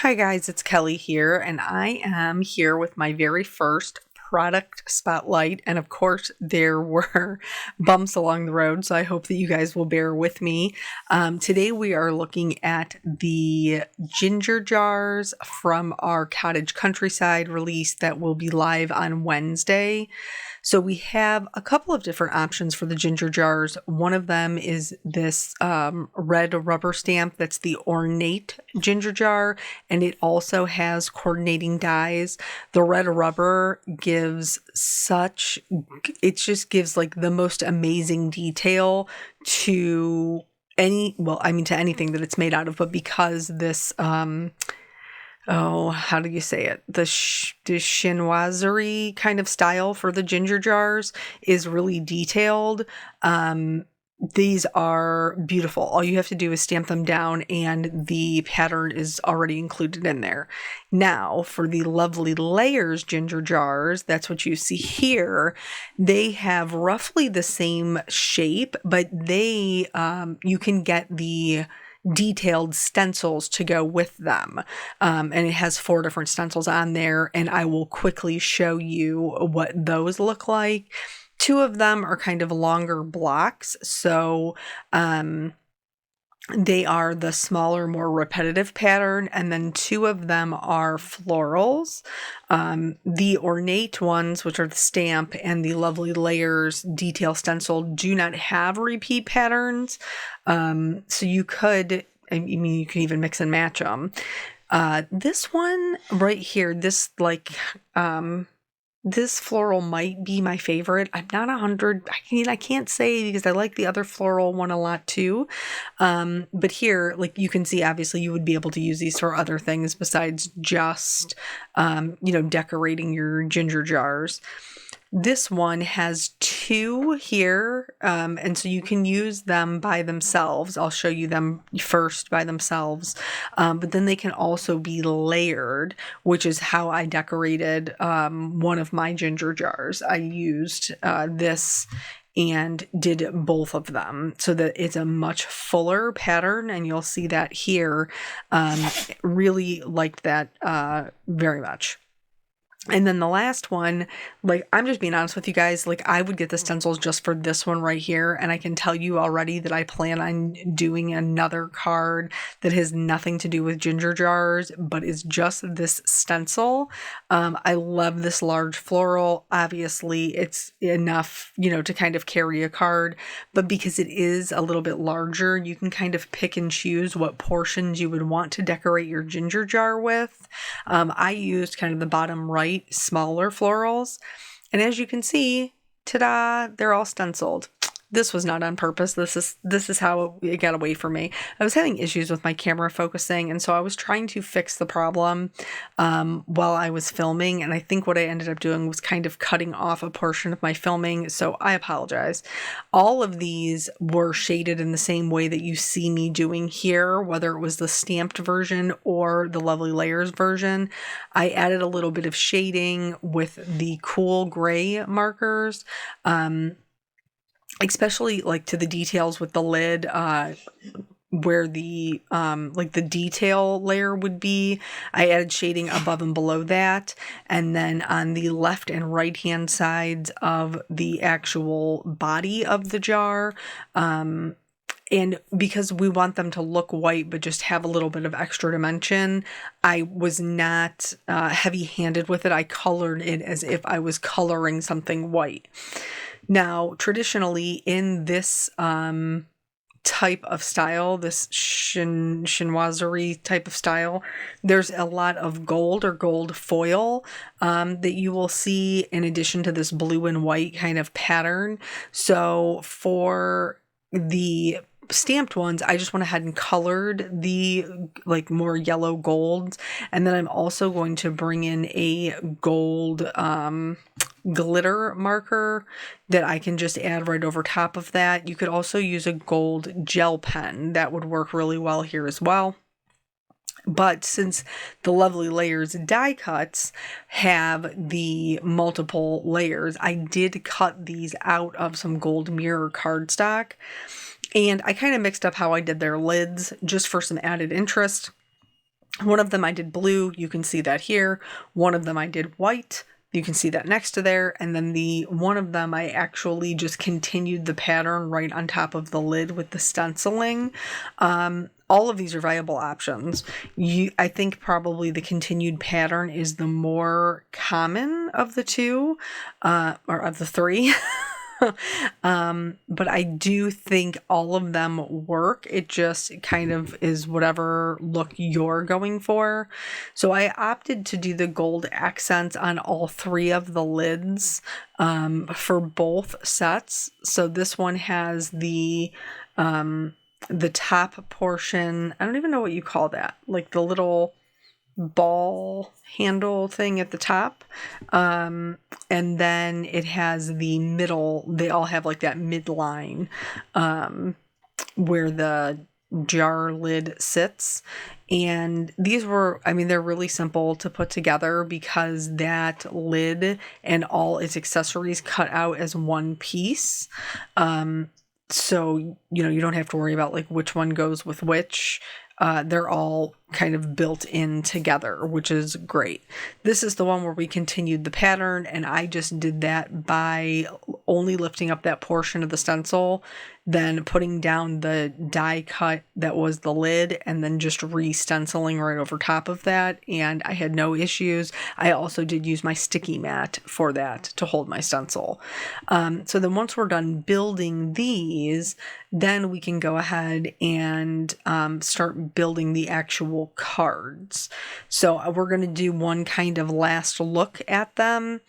Hi guys, it's Kelly here, and I am here with my very first product spotlight. And of course, there were bumps along the road, so I hope that you guys will bear with me. Today we are looking at the ginger jars from our Cottage Countryside release that will be live on Wednesday. So we have a couple of different options for the ginger jars. One of them is this red rubber stamp that's the Ornate Ginger Jar, and it also has coordinating dies. The red rubber it just gives like the most amazing detail to to anything that it's made out of, but because this how do you say it? The chinoiserie kind of style for the ginger jars is really detailed. These are beautiful. All you have to do is stamp them down and the pattern is already included in there. Now, for the Lovely Layers ginger jars, that's what you see here. They have roughly the same shape, but you can get the detailed stencils to go with them. And it has 4 different stencils on there, and I will quickly show you what those look like. 2 of them are kind of longer blocks, so they are the smaller, more repetitive pattern, and then 2 of them are florals. The ornate ones, which are the stamp, and the Lovely Layers detail stencil do not have repeat patterns, so you could even mix and match them. This one right here, this floral might be my favorite. I'm not 100. I can't say because I like the other floral one a lot too. But here, like you can see, obviously you would be able to use these for other things besides just, decorating your ginger jars. This one has 2 here, and so you can use them by themselves. I'll show you them first by themselves, but then they can also be layered, which is how I decorated one of my ginger jars. I used this and did both of them so that it's a much fuller pattern, and you'll see that here. Really liked that very much. And then the last one, I'm just being honest with you guys, I would get the stencils just for this one right here. And I can tell you already that I plan on doing another card that has nothing to do with ginger jars, but is just this stencil. I love this large floral. Obviously, it's enough, to kind of carry a card. But because it is a little bit larger, you can kind of pick and choose what portions you would want to decorate your ginger jar with. I used kind of the bottom right smaller florals, and as you can see, ta-da, they're all stenciled. This was not on purpose. This is how it got away from me. I was having issues with my camera focusing, and so I was trying to fix the problem while I was filming, and I think what I ended up doing was kind of cutting off a portion of my filming, so I apologize. All of these were shaded in the same way that you see me doing here, whether it was the stamped version or the Lovely Layers version. I added a little bit of shading with the cool gray markers, especially to the details with the lid, where the the detail layer would be. I added shading above and below that, and then on the left and right hand sides of the actual body of the jar, and because we want them to look white but just have a little bit of extra dimension, I was not heavy-handed with it. I colored it as if I was coloring something white. Now, traditionally in this type of style, this chinoiserie type of style, there's a lot of gold or gold foil that you will see in addition to this blue and white kind of pattern. So for the stamped ones, I just went ahead and colored the more yellow golds, and then I'm also going to bring in a gold glitter marker that I can just add right over top of that. You could also use a gold gel pen. That would work really well here as well. But since the Lovely Layers die cuts have the multiple layers, I did cut these out of some gold mirror cardstock. And I kind of mixed up how I did their lids just for some added interest. One of them I did blue, you can see that here. One of them I did white, you can see that next to there. And then the one of them I actually just continued the pattern right on top of the lid with the stenciling. All of these are viable options. I think probably the continued pattern is the more common of the two, or of the three. But I do think all of them work. It just kind of is whatever look you're going for. So I opted to do the gold accents on all three of the lids for both sets. So this one has the top portion. I don't even know what you call that. Like the little ball handle thing at the top, and then it has the middle. They all have like that midline where the jar lid sits. And these were, I mean, they're really simple to put together because that lid and all its accessories cut out as one piece. So, you know, you don't have to worry about like which one goes with which. They're all kind of built in together, which is great. This is the one where we continued the pattern, and I just did that by only lifting up that portion of the stencil, then putting down the die cut that was the lid, and then just re-stenciling right over top of that, and I had no issues. I also did use my sticky mat for that to hold my stencil. So then once we're done building these, then we can go ahead and start building the actual cards. So we're going to do one kind of last look at them.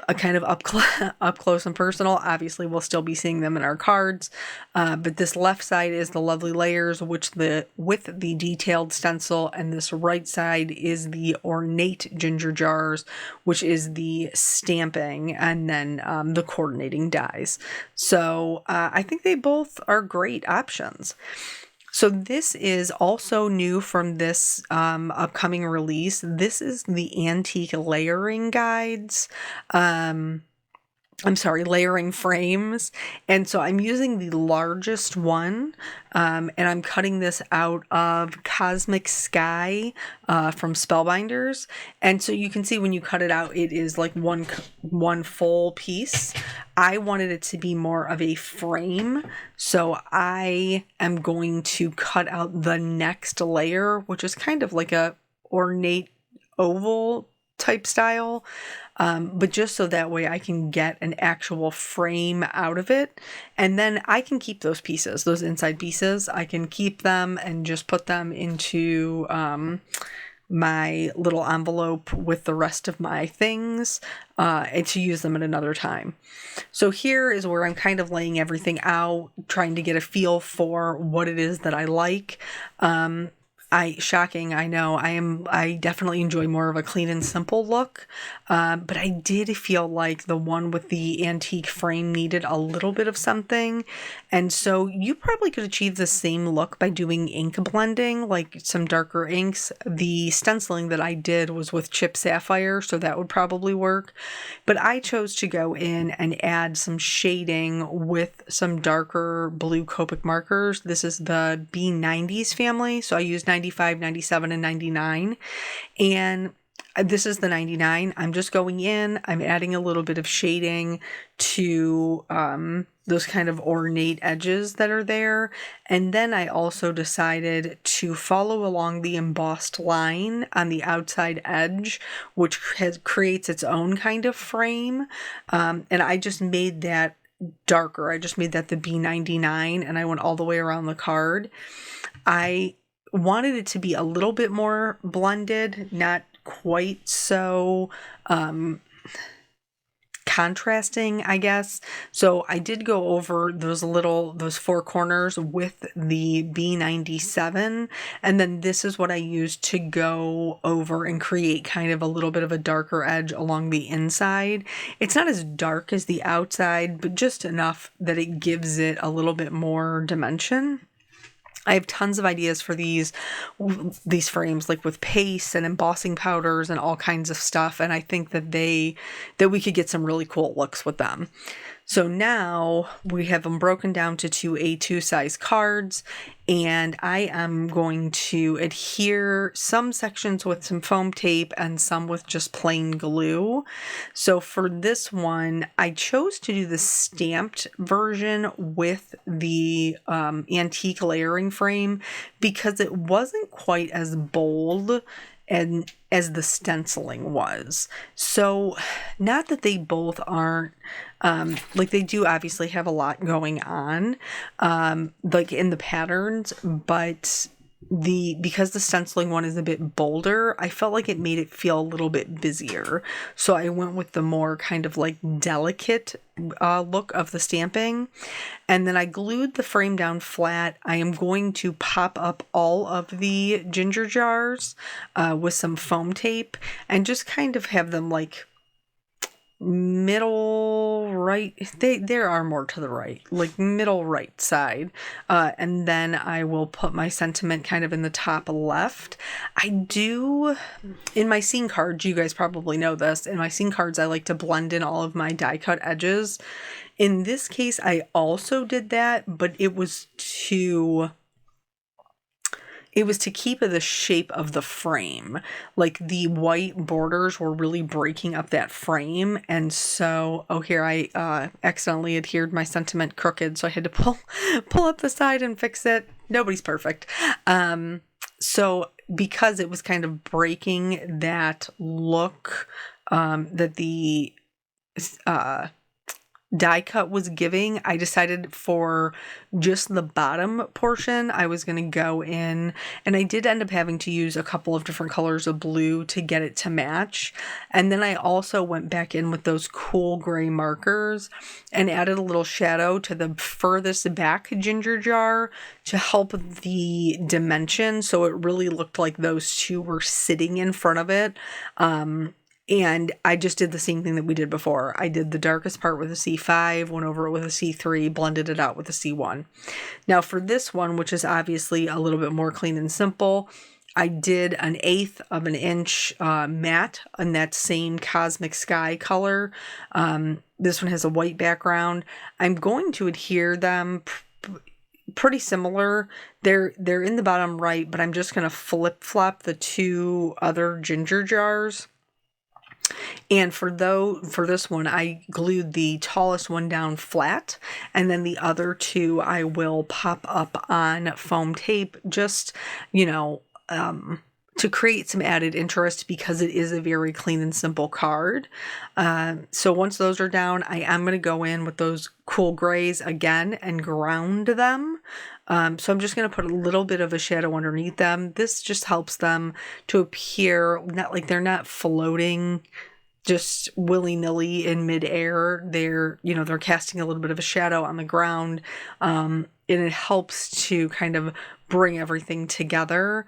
A kind of up close and personal. Obviously, we'll still be seeing them in our cards, but this left side is the lovely layers, with the detailed stencil, and this right side is the Ornate Ginger Jars, which is the stamping, and then the coordinating dies. So I think they both are great options. So this is also new from this upcoming release. This is the Antique Layering Guides. Layering frames. And so I'm using the largest one, and I'm cutting this out of Cosmic Sky from Spellbinders. And so you can see when you cut it out, it is like one full piece. I wanted it to be more of a frame, so I am going to cut out the next layer, which is kind of like a ornate oval type style, but just so that way I can get an actual frame out of it, and then I can keep those pieces, those inside pieces. I can keep them and just put them into my little envelope with the rest of my things, and to use them at another time. So here is where I'm kind of laying everything out, trying to get a feel for what it is that I like. Shocking, I know. I definitely enjoy more of a clean and simple look, but I did feel like the one with the antique frame needed a little bit of something, and so you probably could achieve the same look by doing ink blending, like some darker inks. The stenciling that I did was with Chip Sapphire, so that would probably work, but I chose to go in and add some shading with some darker blue Copic markers. This is the B90s family, so I used 95, 97, and 99. And this is the 99. I'm just going in, I'm adding a little bit of shading to those kind of ornate edges that are there. And then I also decided to follow along the embossed line on the outside edge, which creates its own kind of frame. And I just made that darker. I just made that the B99, and I went all the way around the card. I wanted it to be a little bit more blended, not quite so contrasting, I guess. So I did go over those four corners with the B97, and then this is what I used to go over and create kind of a little bit of a darker edge along the inside. It's not as dark as the outside, but just enough that it gives it a little bit more dimension. I have tons of ideas for these frames, like with paste and embossing powders and all kinds of stuff. And I think that we could get some really cool looks with them. So now we have them broken down to two A2 size cards, and I am going to adhere some sections with some foam tape and some with just plain glue. So for this one, I chose to do the stamped version with the antique layering frame because it wasn't quite as bold and as the stenciling was. So not that they both aren't like they do obviously have a lot going on like in the patterns, but because the stenciling one is a bit bolder, I felt like it made it feel a little bit busier. So I went with the more kind of like delicate look of the stamping. And then I glued the frame down flat. I am going to pop up all of the ginger jars with some foam tape and just kind of have them like middle right. There are more to the right, like middle right side. And then I will put my sentiment kind of in the top left. I do, in my scene cards, you guys probably know this, in my scene cards I like to blend in all of my die cut edges. In this case I also did that, but it was to keep the shape of the frame. Like the white borders were really breaking up that frame. And so, here I accidentally adhered my sentiment crooked. So I had to pull up the side and fix it. Nobody's perfect. So because it was kind of breaking that look that the die cut was giving, I decided for just the bottom portion I was going to go in, and I did end up having to use a couple of different colors of blue to get it to match. And then I also went back in with those cool gray markers and added a little shadow to the furthest back ginger jar to help the dimension, so it really looked like those two were sitting in front of it. And I just did the same thing that we did before. I did the darkest part with a C5, went over it with a C3, blended it out with a C1. Now for this one, which is obviously a little bit more clean and simple, I did 1/8 of an inch matte in that same cosmic sky color. This one has a white background. I'm going to adhere them pretty similar. They're in the bottom right, but I'm just going to flip-flop the two other ginger jars. And for this one, I glued the tallest one down flat, and then the other two I will pop up on foam tape, just, to create some added interest because it is a very clean and simple card. So once those are down, I am going to go in with those cool grays again and ground them. So I'm just going to put a little bit of a shadow underneath them. This just helps them to appear not like they're not floating just willy-nilly in midair. They're casting a little bit of a shadow on the ground. And it helps to kind of bring everything together.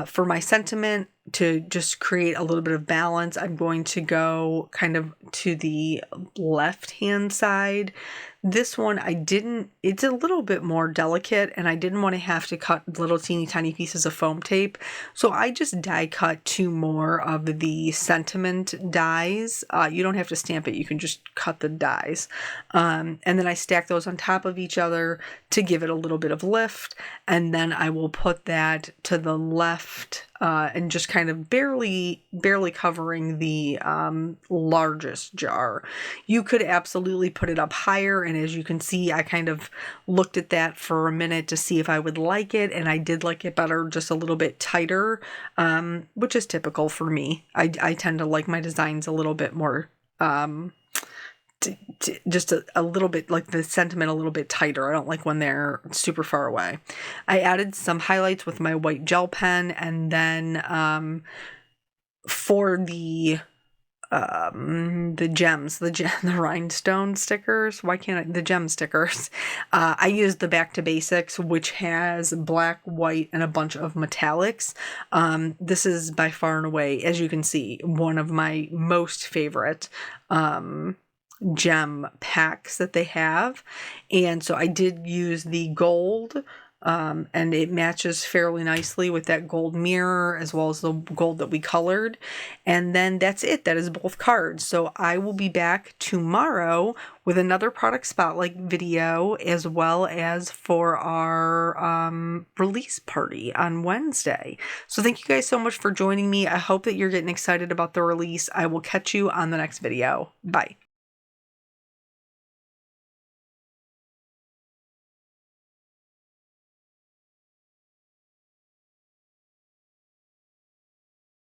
For my sentiment, to just create a little bit of balance, I'm going to go kind of to the left-hand side. This one, it's a little bit more delicate, and I didn't want to have to cut little teeny tiny pieces of foam tape. So I just die cut 2 more of the sentiment dies. You don't have to stamp it, you can just cut the dies. And then I stack those on top of each other to give it a little bit of lift. And then I will put that to the left and just kind of barely covering the largest jar. You could absolutely put it up higher, and as you can see, I kind of looked at that for a minute to see if I would like it, and I did like it better just a little bit tighter, which is typical for me. I tend to like my designs a little bit more just a little bit, like the sentiment a little bit tighter. I don't like when they're super far away. I added some highlights with my white gel pen, and then for the gems, the rhinestone stickers, the gem stickers, I used the Back to Basics, which has black, white, and a bunch of metallics. This is by far and away, as you can see, one of my most favorite gem packs that they have. And so I did use the gold And it matches fairly nicely with that gold mirror as well as the gold that we colored. And then that's it. That is both cards. So I will be back tomorrow with another product spotlight video, as well as for our release party on Wednesday. So thank you guys so much for joining me. I hope that you're getting excited about the release. I will catch you on the next video. Bye.